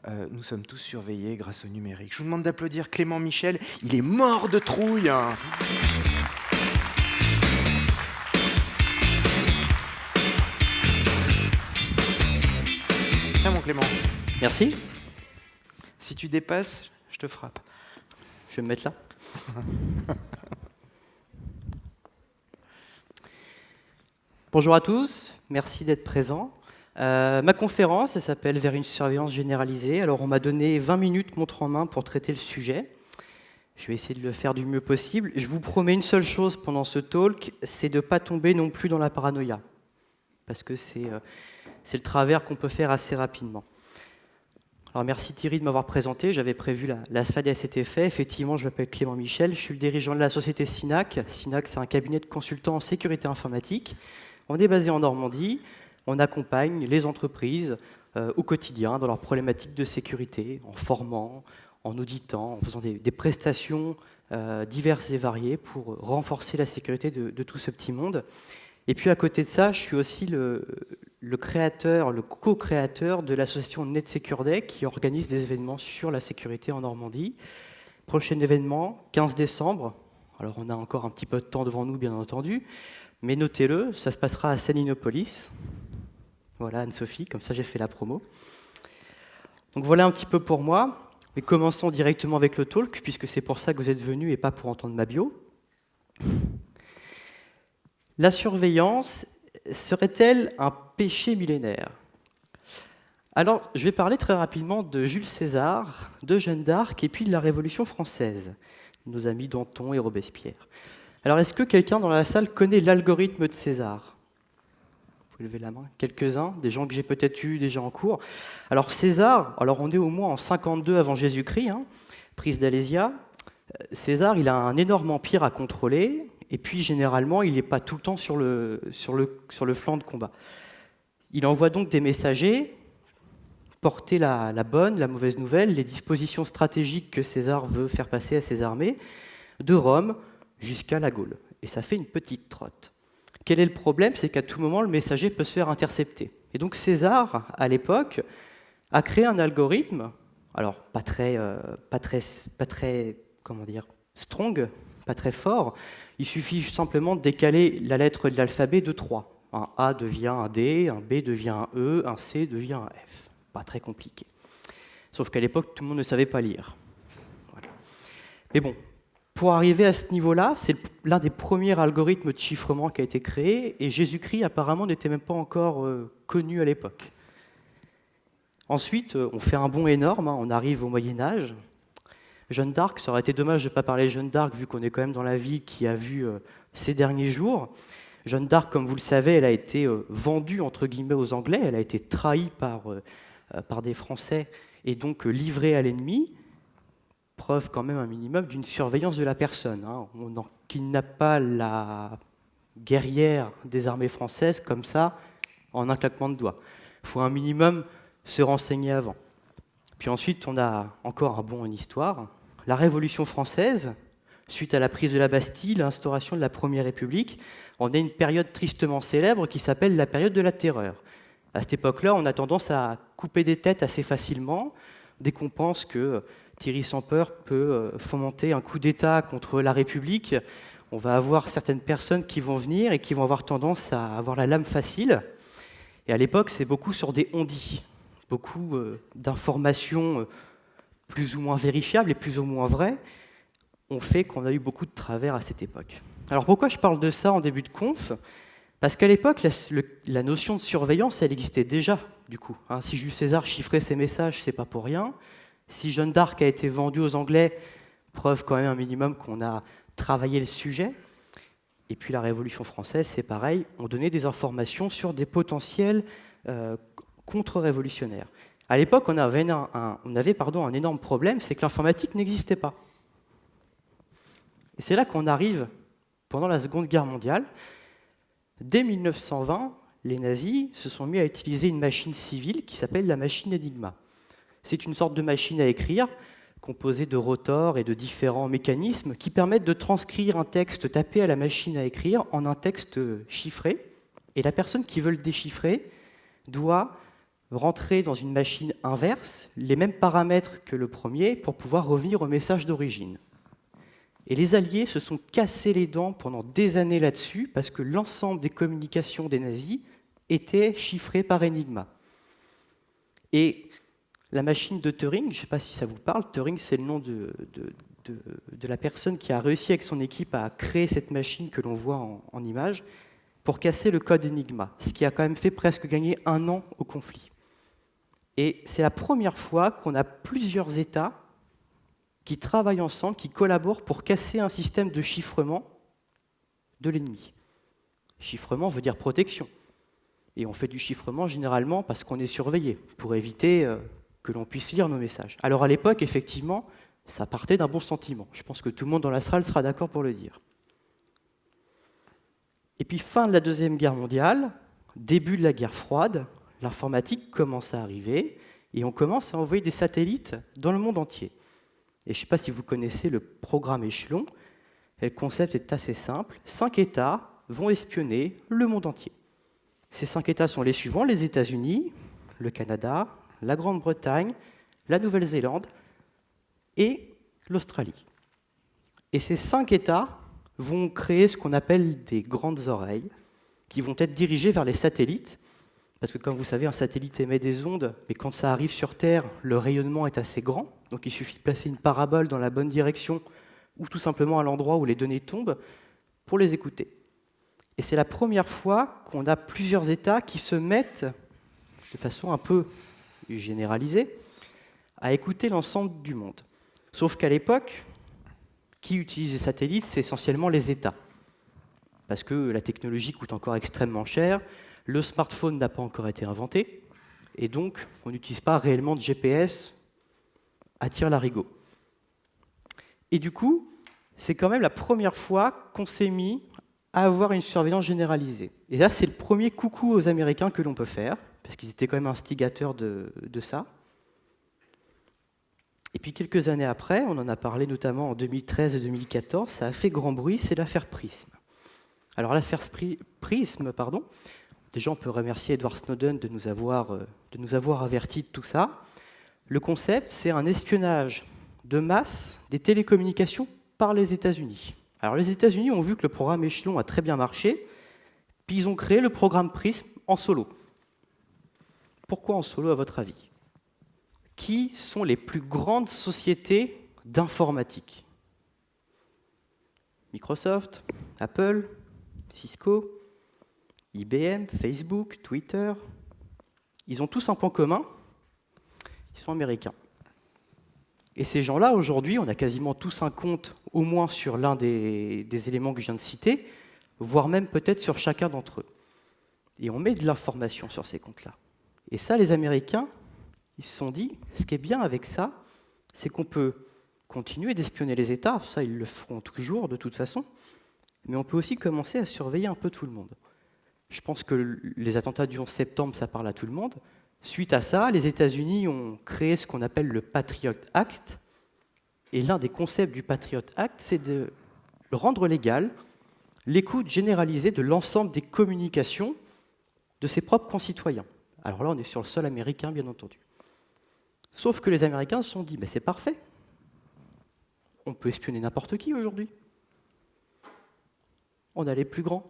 nous sommes tous surveillés grâce au numérique. Je vous demande d'applaudir Clément Michel, il est mort de trouille, hein. Tiens mon Clément. Merci. Si tu dépasses, je te frappe. Je vais me mettre là. Bonjour à tous, merci d'être présents. Ma conférence, elle s'appelle « Vers une surveillance généralisée ». Alors, on m'a donné 20 minutes montre en main pour traiter le sujet. Je vais essayer de le faire du mieux possible. Je vous promets une seule chose pendant ce talk, c'est de ne pas tomber non plus dans la paranoïa. Parce que c'est le travers qu'on peut faire assez rapidement. Alors, merci Thierry de m'avoir présenté. J'avais prévu la slide à cet effet. Effectivement, je m'appelle Clément Michel. Je suis le dirigeant de la société SINAC. SINAC, c'est un cabinet de consultants en sécurité informatique. On est basé en Normandie. On accompagne les entreprises au quotidien dans leurs problématiques de sécurité, en formant, en auditant, en faisant des prestations diverses et variées pour renforcer la sécurité de tout ce petit monde. Et puis à côté de ça, je suis aussi le co-créateur de l'association NetSecure Day qui organise des événements sur la sécurité en Normandie. Prochain événement, 15 décembre. Alors on a encore un petit peu de temps devant nous, bien entendu, mais notez-le, ça se passera à Salinopolis. Voilà Anne-Sophie, comme ça j'ai fait la promo. Donc voilà un petit peu pour moi. Mais commençons directement avec le talk, puisque c'est pour ça que vous êtes venus et pas pour entendre ma bio. La surveillance serait-elle un péché millénaire? Alors, je vais parler très rapidement de Jules César, de Jeanne d'Arc et puis de la Révolution française, nos amis Danton et Robespierre. Alors, est-ce que quelqu'un dans la salle connaît l'algorithme de César? Vous pouvez lever la main. Quelques-uns, des gens que j'ai peut-être eu déjà en cours. Alors, César, alors on est au moins en 52 avant Jésus-Christ, prise d'Alésia. César, il a un énorme empire à contrôler. Et puis, généralement, il n'est pas tout le temps sur le flanc de combat. Il envoie donc des messagers porter la bonne, la mauvaise nouvelle, les dispositions stratégiques que César veut faire passer à ses armées, de Rome jusqu'à la Gaule. Et ça fait une petite trotte. Quel est le problème? C'est qu'à tout moment, le messager peut se faire intercepter. Et donc, César, à l'époque, a créé un algorithme, alors pas très comment dire, strong, pas très fort. Il suffit simplement de décaler la lettre de l'alphabet de 3. Un A devient un D, un B devient un E, un C devient un F. Pas très compliqué. Sauf qu'à l'époque, tout le monde ne savait pas lire. Voilà. Mais bon, pour arriver à ce niveau-là, c'est l'un des premiers algorithmes de chiffrement qui a été créé, et Jésus-Christ apparemment n'était même pas encore connu à l'époque. Ensuite, on fait un bond énorme, on arrive au Moyen-Âge. Jeanne d'Arc, ça aurait été dommage de ne pas parler de Jeanne d'Arc, vu qu'on est quand même dans la vie qui a vu ces derniers jours. Jeanne d'Arc, comme vous le savez, elle a été vendue, entre guillemets, aux Anglais, elle a été trahie par des Français et donc livrée à l'ennemi. Preuve quand même un minimum d'une surveillance de la personne. On n'en kidnappe pas la guerrière des armées françaises comme ça, en un claquement de doigts. Il faut un minimum se renseigner avant. Puis ensuite, on a encore un bond en histoire. La Révolution française, suite à la prise de la Bastille, l'instauration de la Première République, on a une période tristement célèbre qui s'appelle la période de la Terreur. À cette époque-là, on a tendance à couper des têtes assez facilement, dès qu'on pense que Thierry Sans Peur peut fomenter un coup d'État contre la République. On va avoir certaines personnes qui vont venir et qui vont avoir tendance à avoir la lame facile. Et à l'époque, c'est beaucoup sur des on-dit. Beaucoup d'informations plus ou moins vérifiables et plus ou moins vraies ont fait qu'on a eu beaucoup de travers à cette époque. Alors pourquoi je parle de ça en début de conf? Parce qu'à l'époque, la notion de surveillance, elle existait déjà, du coup. Si Jules César chiffrait ses messages, c'est pas pour rien. Si Jeanne d'Arc a été vendue aux Anglais, preuve quand même un minimum qu'on a travaillé le sujet. Et puis la Révolution française, c'est pareil, on donnait des informations sur des potentiels contre-révolutionnaires. À l'époque, on avait un énorme problème, c'est que l'informatique n'existait pas. Et c'est là qu'on arrive pendant la Seconde Guerre mondiale. Dès 1920, les nazis se sont mis à utiliser une machine civile qui s'appelle la machine Enigma. C'est une sorte de machine à écrire composée de rotors et de différents mécanismes qui permettent de transcrire un texte tapé à la machine à écrire en un texte chiffré. Et la personne qui veut le déchiffrer doit rentrer dans une machine inverse les mêmes paramètres que le premier pour pouvoir revenir au message d'origine. Et les Alliés se sont cassés les dents pendant des années là-dessus parce que l'ensemble des communications des nazis étaient chiffrées par Enigma. Et la machine de Turing, je ne sais pas si ça vous parle, Turing c'est le nom de la personne qui a réussi avec son équipe à créer cette machine que l'on voit en image pour casser le code Enigma, ce qui a quand même fait presque gagner 1 an au conflit. Et c'est la première fois qu'on a plusieurs États qui travaillent ensemble, qui collaborent pour casser un système de chiffrement de l'ennemi. Chiffrement veut dire protection. Et on fait du chiffrement généralement parce qu'on est surveillé, pour éviter que l'on puisse lire nos messages. Alors à l'époque, effectivement, ça partait d'un bon sentiment. Je pense que tout le monde dans la salle sera d'accord pour le dire. Et puis fin de la Deuxième Guerre mondiale, début de la guerre froide, l'informatique commence à arriver et on commence à envoyer des satellites dans le monde entier. Et je ne sais pas si vous connaissez le programme Échelon, et le concept est assez simple. 5 États vont espionner le monde entier. Ces 5 États sont les suivants, les États-Unis, le Canada, la Grande-Bretagne, la Nouvelle-Zélande et l'Australie. Et ces 5 États vont créer ce qu'on appelle des grandes oreilles, qui vont être dirigées vers les satellites, parce que comme vous savez, un satellite émet des ondes, et quand ça arrive sur Terre, le rayonnement est assez grand, donc il suffit de placer une parabole dans la bonne direction, ou tout simplement à l'endroit où les données tombent, pour les écouter. Et c'est la première fois qu'on a plusieurs États qui se mettent, de façon un peu généralisée, à écouter l'ensemble du monde. Sauf qu'à l'époque, qui utilise les satellites, c'est essentiellement les États. Parce que la technologie coûte encore extrêmement cher, le smartphone n'a pas encore été inventé, et donc on n'utilise pas réellement de GPS à tire-larigot. Et du coup, c'est quand même la première fois qu'on s'est mis à avoir une surveillance généralisée. Et là, c'est le premier coucou aux Américains que l'on peut faire, parce qu'ils étaient quand même instigateurs de ça. Et puis quelques années après, on en a parlé notamment en 2013 et 2014, ça a fait grand bruit, c'est l'affaire Prism. Alors l'affaire Prism, déjà on peut remercier Edward Snowden de nous avoir avertis de tout ça. Le concept, c'est un espionnage de masse des télécommunications par les États-Unis. Alors les États-Unis ont vu que le programme Échelon a très bien marché, puis ils ont créé le programme Prism en solo. Pourquoi en solo à votre avis ? Qui sont les plus grandes sociétés d'informatique ? Microsoft, Apple, Cisco, IBM, Facebook, Twitter. Ils ont tous un point commun, ils sont américains. Et ces gens-là, aujourd'hui, on a quasiment tous un compte, au moins sur l'un des éléments que je viens de citer, voire même peut-être sur chacun d'entre eux. Et on met de l'information sur ces comptes-là. Et ça, les Américains, ils se sont dit, ce qui est bien avec ça, c'est qu'on peut continuer d'espionner les États, ça ils le feront toujours de toute façon, mais on peut aussi commencer à surveiller un peu tout le monde. Je pense que les attentats du 11 septembre, ça parle à tout le monde. Suite à ça, les États-Unis ont créé ce qu'on appelle le Patriot Act, et l'un des concepts du Patriot Act, c'est de rendre légal l'écoute généralisée de l'ensemble des communications de ses propres concitoyens. Alors là, on est sur le sol américain, bien entendu. Sauf que les Américains se sont dit, mais c'est parfait. On peut espionner n'importe qui aujourd'hui. On a les plus grands.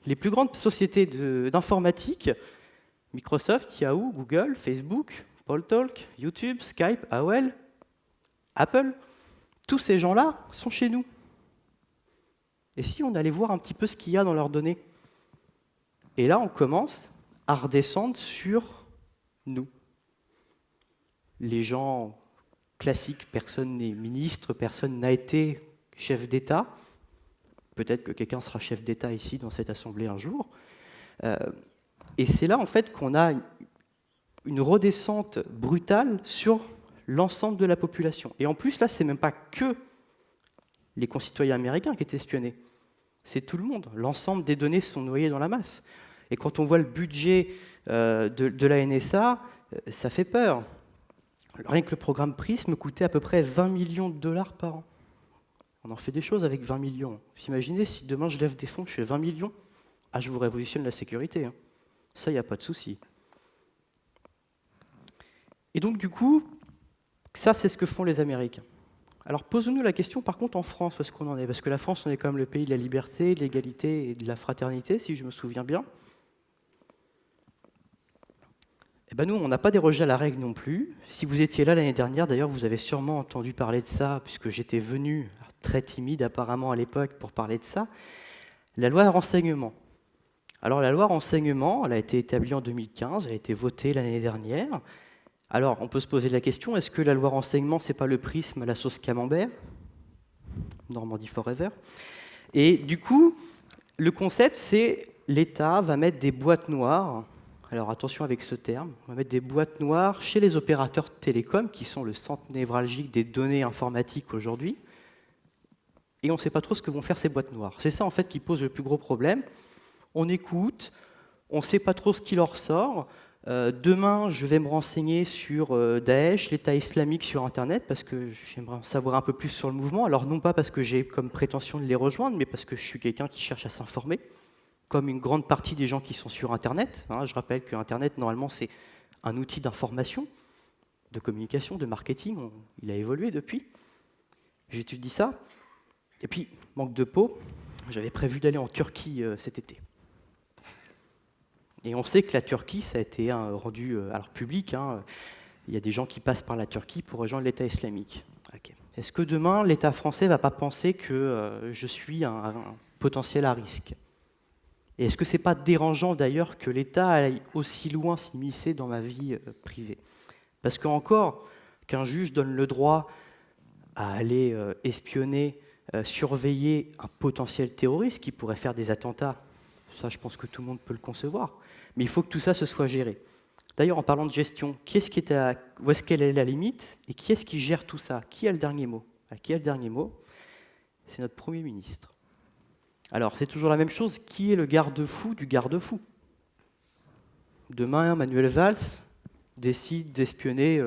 Les plus grandes sociétés d'informatique, Microsoft, Yahoo, Google, Facebook, Paltalk, YouTube, Skype, AOL, Apple, tous ces gens-là sont chez nous. Et si on allait voir un petit peu ce qu'il y a dans leurs données ? Et là, on commence à redescendre sur nous. Les gens classiques, personne n'est ministre, personne n'a été chef d'État. Peut-être que quelqu'un sera chef d'État ici dans cette assemblée un jour. Et c'est là en fait qu'on a une redescente brutale sur l'ensemble de la population. Et en plus, là, c'est même pas que les concitoyens américains qui étaient espionnés. C'est tout le monde. L'ensemble des données sont noyées dans la masse. Et quand on voit le budget de la NSA, ça fait peur. Rien que le programme Prism coûtait à peu près 20 millions de dollars par an. On en fait des choses avec 20 millions. Vous imaginez si demain je lève des fonds, je fais 20 millions, je vous révolutionne la sécurité. Ça, il n'y a pas de souci. Et donc du coup, ça c'est ce que font les Américains. Alors posons-nous la question par contre en France, où est-ce qu'on en est? Parce que la France, on est quand même le pays de la liberté, de l'égalité et de la fraternité, si je me souviens bien. Eh ben nous, on n'a pas dérogé à la règle non plus. Si vous étiez là l'année dernière, d'ailleurs, vous avez sûrement entendu parler de ça, puisque j'étais venu, très timide apparemment à l'époque, pour parler de ça, la loi renseignement. Alors la loi renseignement, elle a été établie en 2015, elle a été votée l'année dernière. Alors on peut se poser la question, est-ce que la loi renseignement, c'est pas le prisme à la sauce camembert? Normandie Forever. Et du coup, le concept, c'est l'État va mettre des boîtes noires, alors attention avec ce terme, on va mettre des boîtes noires chez les opérateurs télécoms, qui sont le centre névralgique des données informatiques aujourd'hui, et on ne sait pas trop ce que vont faire ces boîtes noires. C'est ça en fait qui pose le plus gros problème. On écoute, on ne sait pas trop ce qui leur sort. Demain, je vais me renseigner sur Daesh, l'État islamique sur Internet, parce que j'aimerais en savoir un peu plus sur le mouvement. Alors non pas parce que j'ai comme prétention de les rejoindre, mais parce que je suis quelqu'un qui cherche à s'informer, comme une grande partie des gens qui sont sur Internet. Je rappelle que Internet, normalement, c'est un outil d'information, de communication, de marketing. Il a évolué depuis. J'étudie ça. Et puis, manque de peau, j'avais prévu d'aller en Turquie cet été. Et on sait que la Turquie, ça a été rendu public. Il y a des gens qui passent par la Turquie pour rejoindre l'État islamique. Okay. Est-ce que demain, l'État français ne va pas penser que je suis un potentiel à risque? Et est-ce que ce n'est pas dérangeant d'ailleurs que l'État aille aussi loin s'immiscer dans ma vie privée? Parce qu'encore qu'un juge donne le droit à aller espionner, surveiller un potentiel terroriste qui pourrait faire des attentats, ça je pense que tout le monde peut le concevoir. Mais il faut que tout ça se soit géré. D'ailleurs, en parlant de gestion, où est-ce qu'elle est la limite et qui est-ce qui gère tout ça? Qui a le dernier mot? Qui a le dernier mot? C'est notre Premier ministre. Alors, c'est toujours la même chose. Qui est le garde-fou du garde-fou? Demain, Manuel Valls décide d'espionner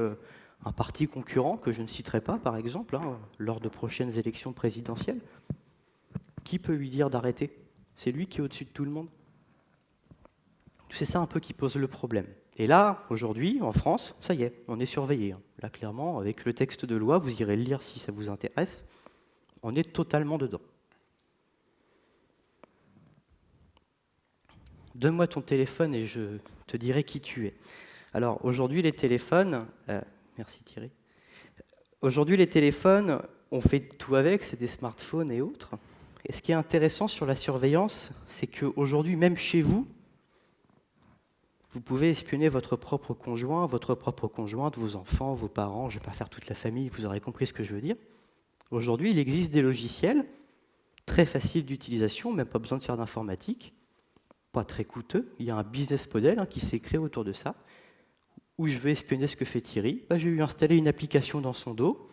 un parti concurrent, que je ne citerai pas, par exemple, lors de prochaines élections présidentielles. Qui peut lui dire d'arrêter? C'est lui qui est au-dessus de tout le monde. C'est ça un peu qui pose le problème. Et là, aujourd'hui, en France, ça y est, on est surveillé. Là, clairement, avec le texte de loi, vous irez le lire si ça vous intéresse, on est totalement dedans. Donne-moi ton téléphone et je te dirai qui tu es. Alors, aujourd'hui, les téléphones... merci Thierry. Aujourd'hui, les téléphones, on fait tout avec, c'est des smartphones et autres. Et ce qui est intéressant sur la surveillance, c'est qu'aujourd'hui, même chez vous, vous pouvez espionner votre propre conjoint, votre propre conjointe, vos enfants, vos parents, je ne vais pas faire toute la famille, vous aurez compris ce que je veux dire. Aujourd'hui, il existe des logiciels très faciles d'utilisation, même pas besoin de faire d'informatique, pas très coûteux. Il y a un business model qui s'est créé autour de ça, où je vais espionner ce que fait Thierry. Je vais lui installer une application dans son dos,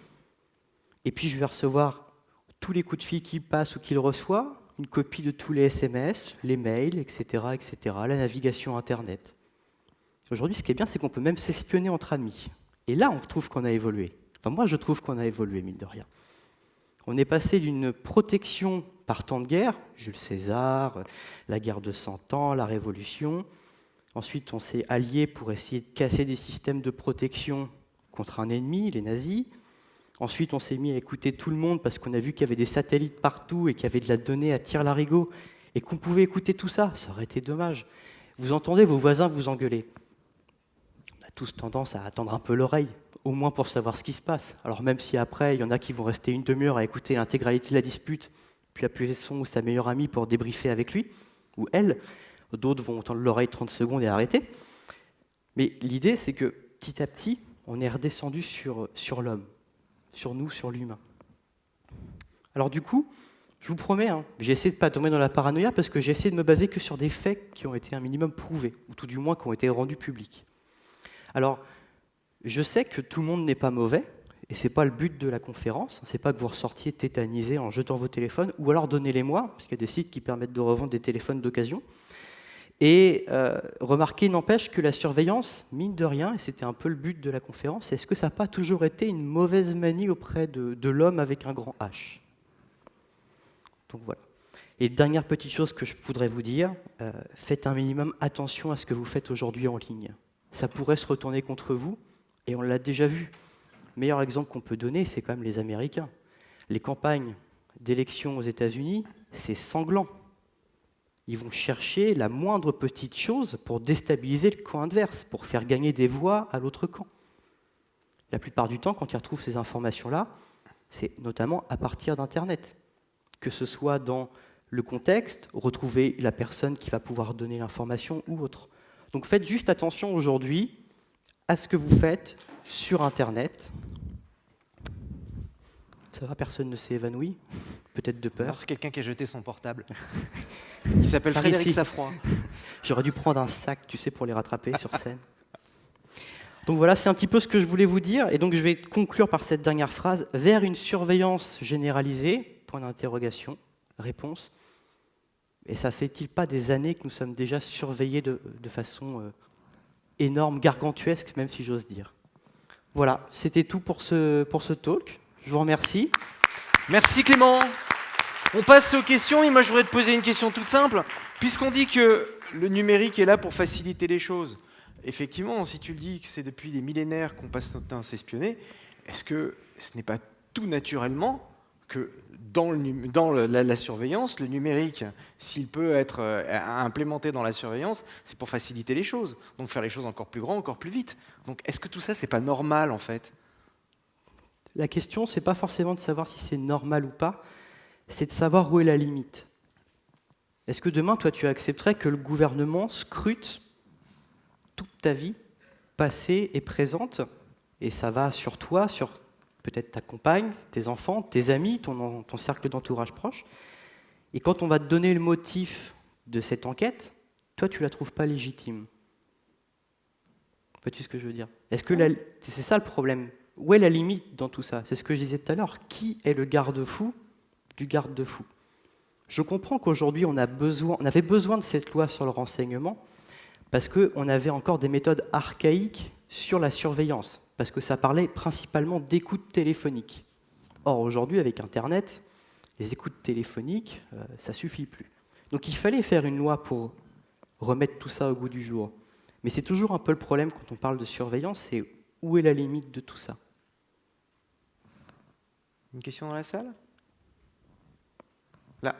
et puis je vais recevoir tous les coups de fil qu'il passe ou qu'il reçoit, une copie de tous les SMS, les mails, etc., etc., la navigation Internet. Aujourd'hui, ce qui est bien, c'est qu'on peut même s'espionner entre amis. Et là, on trouve qu'on a évolué. Enfin, moi, je trouve qu'on a évolué, mine de rien. On est passé d'une protection par temps de guerre, Jules César, la guerre de 100 ans, la Révolution. Ensuite, on s'est alliés pour essayer de casser des systèmes de protection contre un ennemi, les nazis. Ensuite, on s'est mis à écouter tout le monde parce qu'on a vu qu'il y avait des satellites partout et qu'il y avait de la donnée à tire-larigot et qu'on pouvait écouter tout ça. Ça aurait été dommage. Vous entendez vos voisins vous engueuler. On a tous tendance à attendre un peu l'oreille, au moins pour savoir ce qui se passe. Alors même si après, il y en a qui vont rester une demi-heure à écouter l'intégralité de la dispute, puis appuyer son ou sa meilleure amie pour débriefer avec lui, ou elle, d'autres vont tendre l'oreille 30 secondes et arrêter. Mais l'idée, c'est que petit à petit, on est redescendu sur l'homme, sur nous, sur l'humain. Alors du coup, je vous promets, j'ai essayé de ne pas tomber dans la paranoïa parce que j'ai essayé de me baser que sur des faits qui ont été un minimum prouvés, ou tout du moins qui ont été rendus publics. Alors, je sais que tout le monde n'est pas mauvais, et ce n'est pas le but de la conférence, ce n'est pas que vous ressortiez tétanisés en jetant vos téléphones, ou alors donnez-les-moi, parce qu'il y a des sites qui permettent de revendre des téléphones d'occasion. Et remarquez, n'empêche que la surveillance, mine de rien, et c'était un peu le but de la conférence, est-ce que ça n'a pas toujours été une mauvaise manie auprès de l'homme avec un grand H? Donc voilà. Et dernière petite chose que je voudrais vous dire, faites un minimum attention à ce que vous faites aujourd'hui en ligne. Ça pourrait se retourner contre vous, Et on l'a déjà vu. Le meilleur exemple qu'on peut donner, c'est quand même les Américains. Les campagnes d'élections aux États-Unis, c'est sanglant. Ils vont chercher la moindre petite chose pour déstabiliser le camp adverse, pour faire gagner des voix à l'autre camp. La plupart du temps, quand ils retrouvent ces informations-là, c'est notamment à partir d'Internet. Que ce soit dans le contexte, retrouver la personne qui va pouvoir donner l'information ou autre. Donc faites juste attention aujourd'hui à ce que vous faites sur Internet. Ça va, personne ne s'est évanoui? Peut-être de peur. C'est quelqu'un qui a jeté son portable. Il s'appelle Par Frédéric ici. Safroy. J'aurais dû prendre un sac, tu sais, pour les rattraper sur scène. Donc voilà, c'est un petit peu ce que je voulais vous dire. Et donc je vais conclure par cette dernière phrase. Vers une surveillance généralisée, point d'interrogation, réponse. Et ça fait-il pas des années que nous sommes déjà surveillés de façon énorme, gargantuesque, même si j'ose dire. Voilà, c'était tout pour ce talk. Je vous remercie. Merci Clément. On passe aux questions et moi je voudrais te poser une question toute simple. Puisqu'on dit que le numérique est là pour faciliter les choses, effectivement, si tu le dis que c'est depuis des millénaires qu'on passe notre temps à s'espionner, est-ce que ce n'est pas tout naturellement que dans la surveillance, le numérique, s'il peut être implémenté dans la surveillance, c'est pour faciliter les choses, donc faire les choses encore plus grand, encore plus vite. Donc est-ce que tout ça, c'est pas normal en fait? La question, c'est pas forcément de savoir si c'est normal ou pas, c'est de savoir où est la limite. Est-ce que demain, toi, tu accepterais que le gouvernement scrute toute ta vie, passée et présente, et ça va sur toi, sur peut-être ta compagne, tes enfants, tes amis, ton cercle d'entourage proche, et quand on va te donner le motif de cette enquête, toi, tu la trouves pas légitime. Vois-tu ce que je veux dire? Est-ce que c'est ça le problème? Où est la limite dans tout ça? C'est ce que je disais tout à l'heure. Qui est le garde-fou du garde-fou? Je comprends qu'aujourd'hui, on avait besoin de cette loi sur le renseignement parce qu'on avait encore des méthodes archaïques sur la surveillance, parce que ça parlait principalement d'écoute téléphonique. Or, aujourd'hui, avec Internet, les écoutes téléphoniques, ça ne suffit plus. Donc il fallait faire une loi pour remettre tout ça au goût du jour. Mais c'est toujours un peu le problème quand on parle de surveillance, c'est où est la limite de tout ça? Une question dans la salle? Là.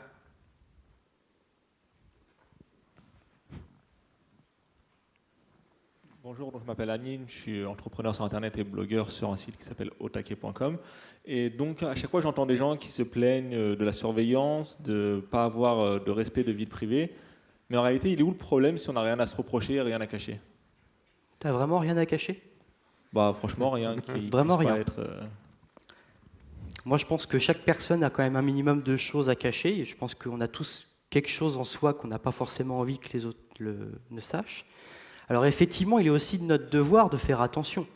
Bonjour, donc je m'appelle Amine, je suis entrepreneur sur Internet et blogueur sur un site qui s'appelle otake.com. Et donc à chaque fois j'entends des gens qui se plaignent de la surveillance, de ne pas avoir de respect de vie privée. Mais en réalité, il est où le problème si on n'a rien à se reprocher, rien à cacher? T'as vraiment rien à cacher? Bah franchement, rien qui Vraiment puisse pas rien. être... Moi, je pense que chaque personne a quand même un minimum de choses à cacher. Et je pense qu'on a tous quelque chose en soi qu'on n'a pas forcément envie que les autres ne sachent. Alors effectivement, il est aussi de notre devoir de faire attention.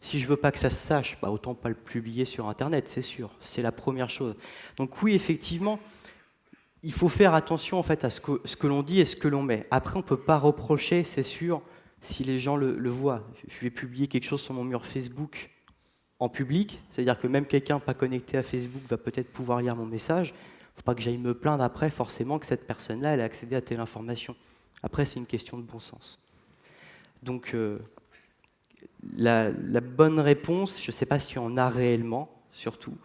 Si je veux pas que ça se sache, bah, autant pas le publier sur Internet, c'est sûr. C'est la première chose. Donc oui, effectivement, il faut faire attention en fait à ce que l'on dit et ce que l'on met. Après, on ne peut pas reprocher, c'est sûr, si les gens le voient. Je vais publier quelque chose sur mon mur Facebook en public, c'est-à-dire que même quelqu'un pas connecté à Facebook va peut-être pouvoir lire mon message. Il ne faut pas que j'aille me plaindre après forcément que cette personne-là elle a accédé à telle information. Après, c'est une question de bon sens. Donc, la bonne réponse, je ne sais pas si on a réellement, surtout,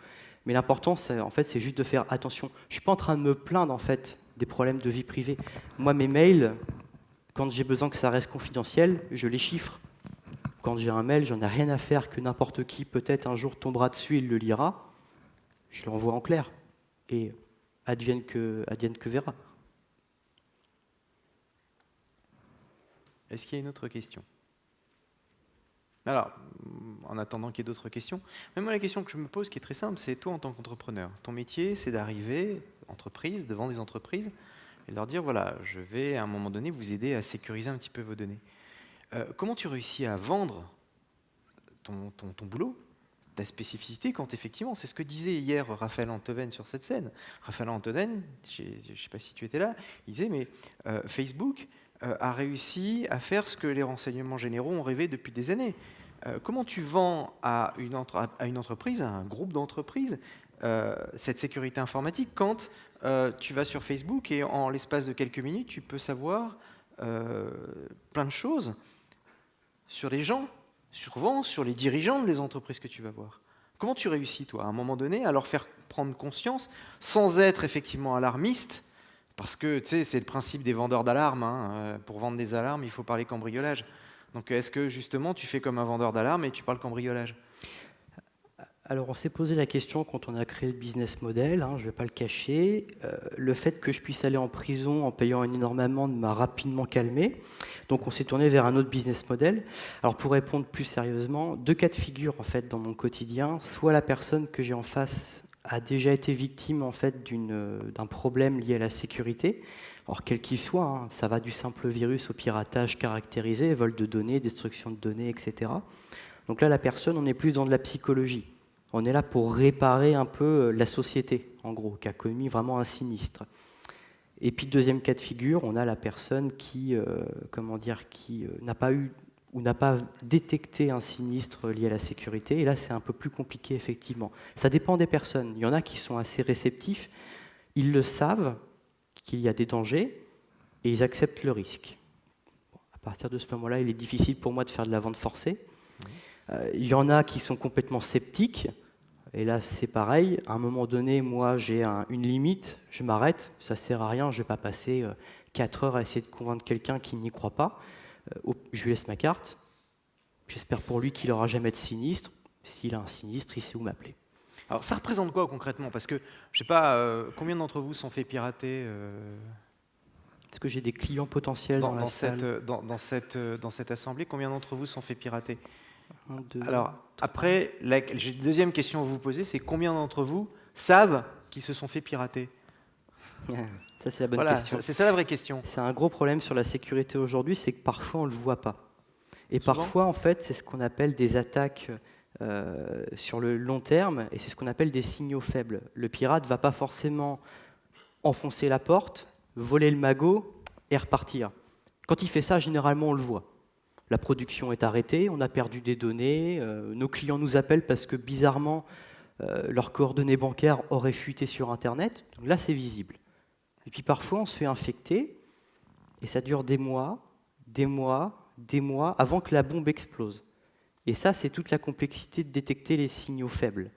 mais l'important, en fait, c'est juste de faire attention. Je ne suis pas en train de me plaindre en fait, des problèmes de vie privée. Moi, mes mails, quand j'ai besoin que ça reste confidentiel, je les chiffre. Quand j'ai un mail, j'en ai rien à faire que n'importe qui, peut-être un jour, tombera dessus et il le lira. Je l'envoie en clair. Et advienne que verra. Est-ce qu'il y a une autre question? Alors, en attendant qu'il y ait d'autres questions, même moi la question que je me pose qui est très simple, c'est toi en tant qu'entrepreneur. Ton métier, c'est d'arriver, devant des entreprises, et de leur dire, voilà, je vais à un moment donné vous aider à sécuriser un petit peu vos données. Comment tu réussis à vendre ton boulot, ta spécificité, quand effectivement, c'est ce que disait hier Raphaël Antoven sur cette scène. Raphaël Antoven, je ne sais pas si tu étais là, il disait, mais Facebook a réussi à faire ce que les renseignements généraux ont rêvé depuis des années. Comment tu vends à une entreprise, à un groupe d'entreprises, cette sécurité informatique quand tu vas sur Facebook et en l'espace de quelques minutes, tu peux savoir plein de choses sur les gens, souvent sur les dirigeants des entreprises que tu vas voir. Comment tu réussis, toi, à un moment donné, à leur faire prendre conscience, sans être effectivement alarmiste, parce que tu sais, c'est le principe des vendeurs d'alarmes, hein, pour vendre des alarmes, il faut parler cambriolage. Donc est-ce que justement tu fais comme un vendeur d'alarme et tu parles cambriolage? Alors, on s'est posé la question quand on a créé le business model, hein, je ne vais pas le cacher. Le fait que je puisse aller en prison en payant une énorme amende m'a rapidement calmé. Donc, on s'est tourné vers un autre business model. Alors, pour répondre plus sérieusement, 2 cas de figure en fait dans mon quotidien. Soit la personne que j'ai en face a déjà été victime en fait d'un problème lié à la sécurité. Alors, quel qu'il soit, hein, ça va du simple virus au piratage caractérisé, vol de données, destruction de données, etc. Donc là, la personne, on est plus dans de la psychologie. On est là pour réparer un peu la société, en gros, qui a commis vraiment un sinistre. Et puis, deuxième cas de figure, on a la personne qui, n'a pas eu ou n'a pas détecté un sinistre lié à la sécurité. Et là, c'est un peu plus compliqué, effectivement. Ça dépend des personnes. Il y en a qui sont assez réceptifs. Ils le savent qu'il y a des dangers et ils acceptent le risque. Bon, à partir de ce moment-là, il est difficile pour moi de faire de la vente forcée. Il y en a qui sont complètement sceptiques. Et là, c'est pareil. À un moment donné, moi, j'ai une limite. Je m'arrête. Ça ne sert à rien. Je ne vais pas passer 4 heures à essayer de convaincre quelqu'un qui n'y croit pas. Je lui laisse ma carte. J'espère pour lui qu'il n'aura jamais de sinistre. S'il a un sinistre, il sait où m'appeler. Alors ça représente quoi concrètement? Parce que, je sais pas, combien d'entre vous sont fait pirater Est-ce que j'ai des clients potentiels dans la salle? dans cette assemblée? Combien d'entre vous sont fait pirater? 1, 2, Alors, après, j'ai une deuxième question à vous poser, c'est combien d'entre vous savent qu'ils se sont fait pirater? ça c'est la bonne Voilà, question. c'est ça la vraie question. C'est un gros problème sur la sécurité aujourd'hui, c'est que parfois on ne le voit pas. Et Souvent. parfois, en fait, c'est ce qu'on appelle des attaques sur le long terme, et c'est ce qu'on appelle des signaux faibles. Le pirate ne va pas forcément enfoncer la porte, voler le magot et repartir. Quand il fait ça, généralement, on le voit. La production est arrêtée, on a perdu des données, nos clients nous appellent parce que bizarrement, leurs coordonnées bancaires auraient fuité sur Internet. Donc là, c'est visible. Et puis parfois, on se fait infecter et ça dure des mois, des mois, des mois avant que la bombe explose. Et ça, c'est toute la complexité de détecter les signaux faibles.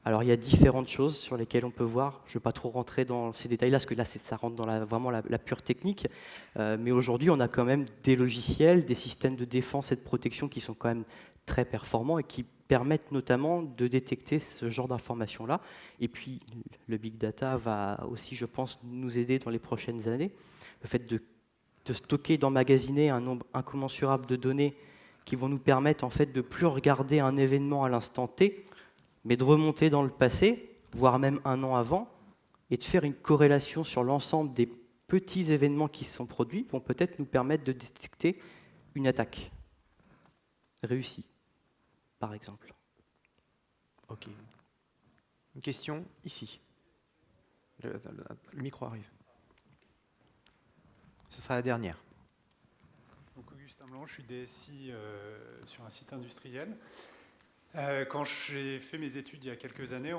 Alors, il y a différentes choses sur lesquelles on peut voir. Je ne vais pas trop rentrer dans ces détails-là, parce que là, ça rentre dans vraiment la pure technique. Mais aujourd'hui, on a quand même des logiciels, des systèmes de défense et de protection qui sont quand même très performants et qui permettent notamment de détecter ce genre d'informations-là. Et puis, le big data va aussi, je pense, nous aider dans les prochaines années. Le fait de stocker, d'emmagasiner un nombre incommensurable de données qui vont nous permettre en fait de plus regarder un événement à l'instant T, mais de remonter dans le passé, voire même un an avant, et de faire une corrélation sur l'ensemble des petits événements qui se sont produits, vont peut-être nous permettre de détecter une attaque réussie, par exemple. Ok. Une question ici. Le micro arrive. Ce sera la dernière. Donc, Augustin Blanc, je suis DSI sur un site industriel. Quand j'ai fait mes études il y a quelques années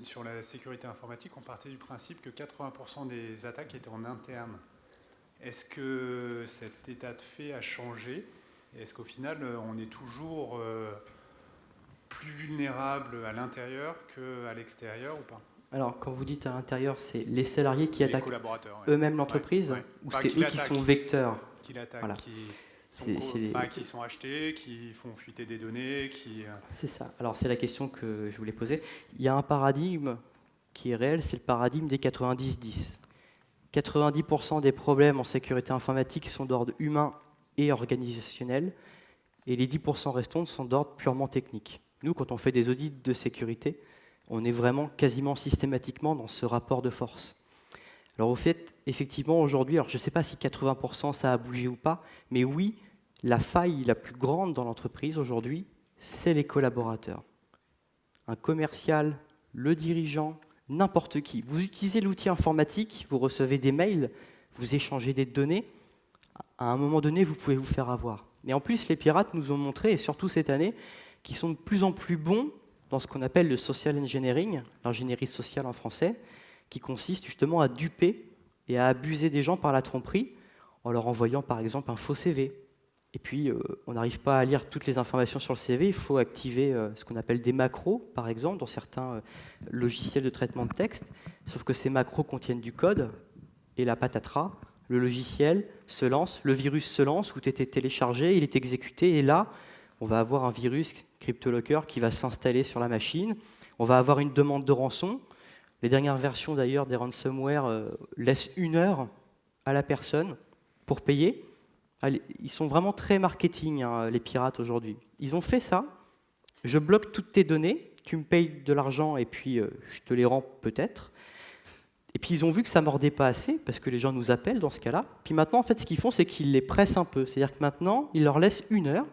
sur la sécurité informatique, on partait du principe que 80% des attaques étaient en interne. Est-ce que cet état de fait a changé? Est-ce qu'au final, on est toujours plus vulnérable à l'intérieur qu'à l'extérieur ou pas? Alors, quand vous dites à l'intérieur, c'est les salariés qui attaquent ouais. eux-mêmes l'entreprise, ou c'est eux qui sont vecteurs? Qui l'attaquent, Voilà. qui sont achetés, qui font fuiter des données, C'est ça. Alors, c'est la question que je voulais poser. Il y a un paradigme qui est réel, c'est le paradigme des 90-10. 90% des problèmes en sécurité informatique sont d'ordre humain et organisationnel, et les 10% restants sont d'ordre purement technique. Nous, quand on fait des audits de sécurité, on est vraiment quasiment systématiquement dans ce rapport de force. Alors au fait, effectivement, aujourd'hui, alors je ne sais pas si 80% ça a bougé ou pas, mais oui, la faille la plus grande dans l'entreprise aujourd'hui, c'est les collaborateurs. Un commercial, le dirigeant, n'importe qui. Vous utilisez l'outil informatique, vous recevez des mails, vous échangez des données, à un moment donné, vous pouvez vous faire avoir. Et en plus, les pirates nous ont montré, et surtout cette année, qu'ils sont de plus en plus bons dans ce qu'on appelle le social engineering, l'ingénierie sociale en français, qui consiste justement à duper et à abuser des gens par la tromperie en leur envoyant par exemple un faux CV, Et puis, on n'arrive pas à lire toutes les informations sur le CV, il faut activer ce qu'on appelle des macros, par exemple, dans certains logiciels de traitement de texte, sauf que ces macros contiennent du code, et la patatras, le logiciel se lance, le virus se lance, où tu étais téléchargé, il est exécuté, et là, on va avoir un virus CryptoLocker qui va s'installer sur la machine, on va avoir une demande de rançon. Les dernières versions, d'ailleurs, des ransomware laissent 1 heure à la personne pour payer. Allez, ils sont vraiment très marketing, hein, les pirates aujourd'hui. Ils ont fait ça, je bloque toutes tes données, tu me payes de l'argent et puis je te les rends peut-être. Et puis ils ont vu que ça mordait pas assez, parce que les gens nous appellent dans ce cas-là. Puis maintenant, en fait, ce qu'ils font, c'est qu'ils les pressent un peu. C'est-à-dire que maintenant, ils leur laissent 1 heure.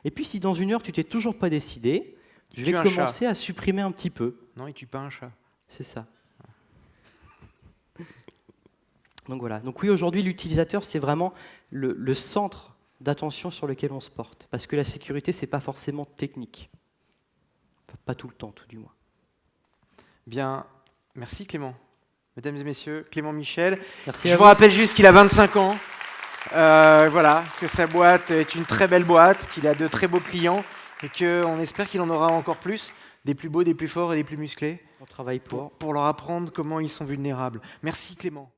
Et puis si dans 1 heure, tu t'es toujours pas décidé, je vais commencer à supprimer un petit peu. Non, il tue pas un chat. C'est ça. Donc voilà. Donc oui, aujourd'hui, l'utilisateur, c'est vraiment le centre d'attention sur lequel on se porte. Parce que la sécurité, c'est pas forcément technique. Enfin, pas tout le temps, tout du moins. Bien, merci Clément. Mesdames et messieurs, Clément Michel. Merci Je vous rappelle juste qu'il a 25 ans. Voilà, que sa boîte est une très belle boîte, qu'il a de très beaux clients et qu'on espère qu'il en aura encore plus, des plus beaux, des plus forts et des plus musclés. On travaille pour. Pour leur apprendre comment ils sont vulnérables. Merci Clément.